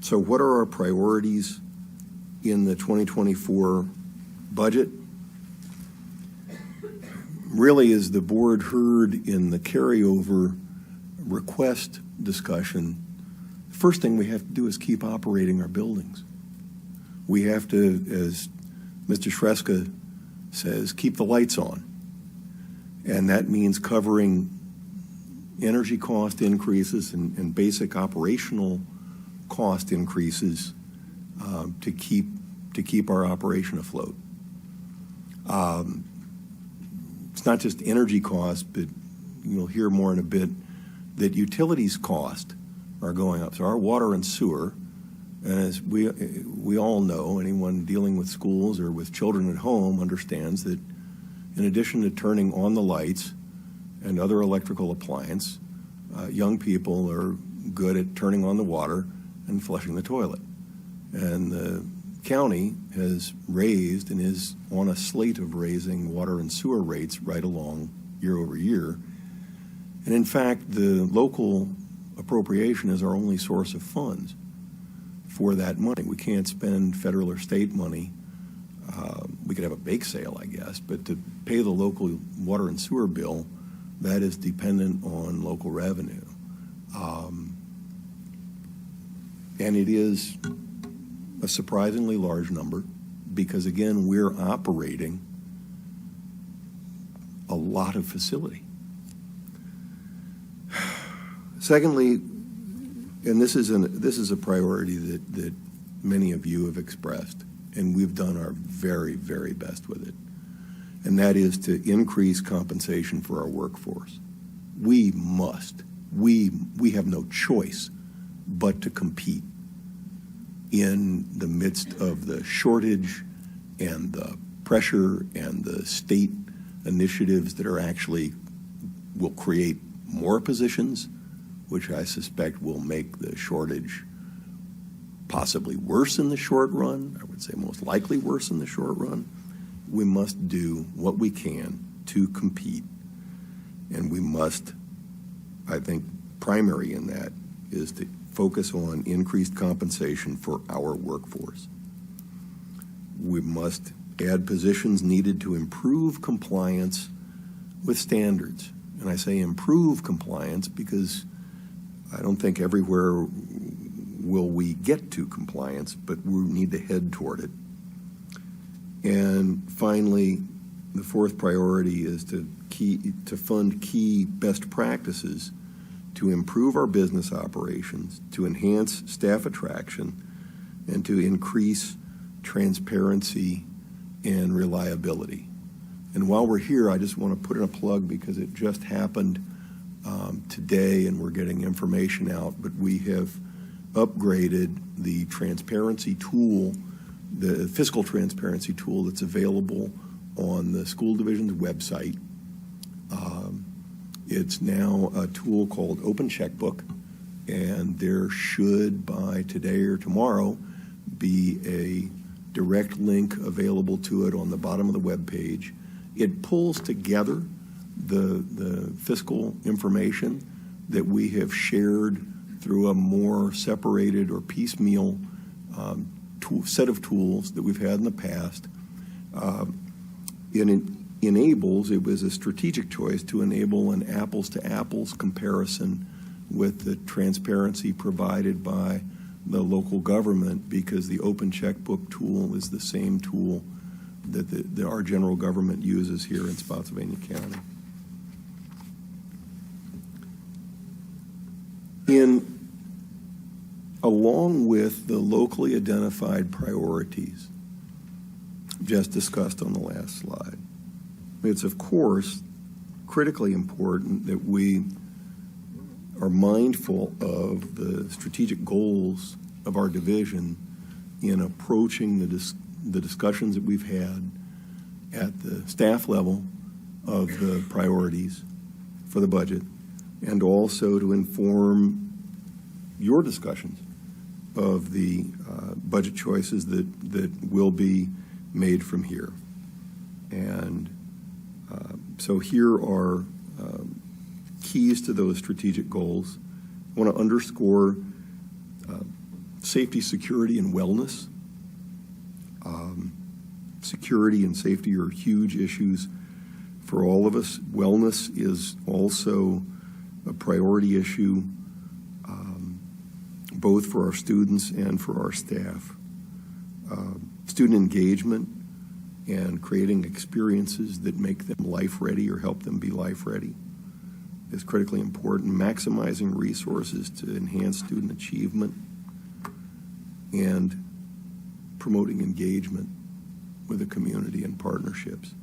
So what are our priorities in the 2024 budget? Really, as the board heard in the carryover request discussion, the first thing we have to do is keep operating our buildings. We have to, as Mr. Shreska says, keep the lights on. And that means covering energy cost increases and basic operational cost increases to keep our operation afloat. It's not just energy costs, but you'll hear more in a bit that utilities cost are going up. So our water and sewer, and as we all know, anyone dealing with schools or with children at home understands that in addition to turning on the lights and other electrical appliance, young people are good at turning on the water and flushing the toilet. And the county has raised and is on a slate of raising water and sewer rates right along year over year. And in fact, the local appropriation is our only source of funds for that money. We can't spend federal or state money. We could have a bake sale, I guess, but to pay the local water and sewer bill, that is dependent on local revenue. And it is a surprisingly large number because, again, we're operating a lot of facility. Secondly, and this is a priority that many of you have expressed, and we've done our very, very best with it, and that is to increase compensation for our workforce. We must. We have no choice but to compete in the midst of the shortage and the pressure and the state initiatives that are actually will create more positions, which I suspect will make the shortage possibly worse in the short run. I would say most likely worse in the short run. We must do what we can to compete, and we must, I think, primary in that is to focus on increased compensation for our workforce. We must add positions needed to improve compliance with standards. And I say improve compliance because I don't think everywhere will we get to compliance, but we need to head toward it. And finally, the fourth priority is to fund key best practices to improve our business operations, to enhance staff attraction, and to increase transparency and reliability. And while we're here, I just want to put in a plug because it just happened today and we're getting information out, but we have upgraded the transparency tool, the fiscal transparency tool that's available on the school division's website. It's now a tool called Open Checkbook, and there should, by today or tomorrow, be a direct link available to it on the bottom of the web page. It pulls together the fiscal information that we have shared through a more separated or piecemeal set of tools that we've had in the past. It was a strategic choice to enable an apples-to-apples comparison with the transparency provided by the local government, because the Open Checkbook tool is the same tool that our general government uses here in Spotsylvania County. Along with the locally identified priorities just discussed on the last slide, it's of course critically important that we are mindful of the strategic goals of our division in approaching the discussions that we've had at the staff level of the priorities for the budget, and also to inform your discussions of the budget choices that will be made from here. And so here are keys to those strategic goals. I want to underscore Safety, security, and wellness. Security and safety are huge issues for all of us. Wellness is also a priority issue, both for our students and for our staff. Student engagement and creating experiences that make them life-ready or help them be life-ready is critically important. Maximizing resources to enhance student achievement and promoting engagement with the community and partnerships.